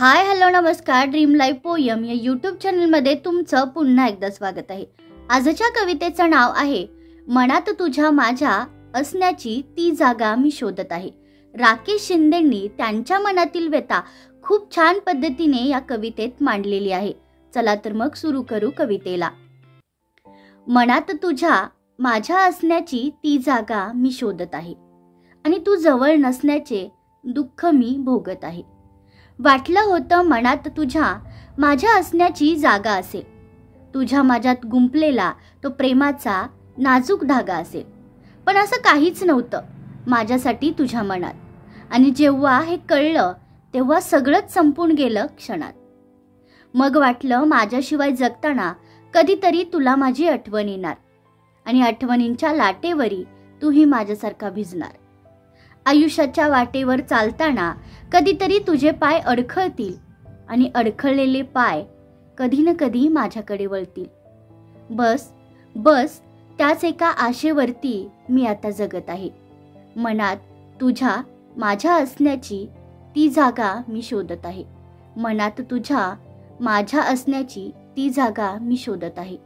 Hi hello नमस्कार. Dream life poem या YouTube चॅनलमध्ये तुमचं पुन्हा एकदा स्वागत आहे. आजच्या कवितेचं नाव आहे मनात तुझ्या माझ्या असण्याची ती जागा मी शोधत आहे. राकेश शिंदेंनी त्यांच्या मनातील व्यथा खूप छान पद्धतीने या कवितेत मांडलेली आहे. चला तर मग सुरू करू कवितेला. मनात तुझ्या माझ्या असण्याची ती जागा मी शोधत आहे आणि तू जवळ नसण्याचे दुःख मी भोगत आहे. वाटलं होतं मनात तुझ्या माझ्या असण्याची जागा असेल, तुझ्या माझ्यात गुंपलेला तो प्रेमाचा नाजूक धागा असेल, पण असं काहीच नव्हतं माझ्यासाठी तुझ्या मनात. आणि जेव्हा हे कळलं तेव्हा सगळंच संपून गेलं क्षणात. मग वाटलं माझ्याशिवाय जगताना कधीतरी तुला माझी आठवण येणार आणि आठवणींच्या लाटेवरी तूही माझ्यासारखा भिजणार. आयुष्याच्या वाटेवर चालताना कधीतरी तुझे पाय अडखळतील आणि अडखळलेले पाय कधी ना कधी माझ्याकडे वळतील. बस बस त्याच एका आशेवरती मी आता जगत आहे. मनात तुझ्या माझ्या असण्याची ती जागा मी शोधत आहे. मनात तुझ्या माझ्या असण्याची ती जागा मी शोधत आहे.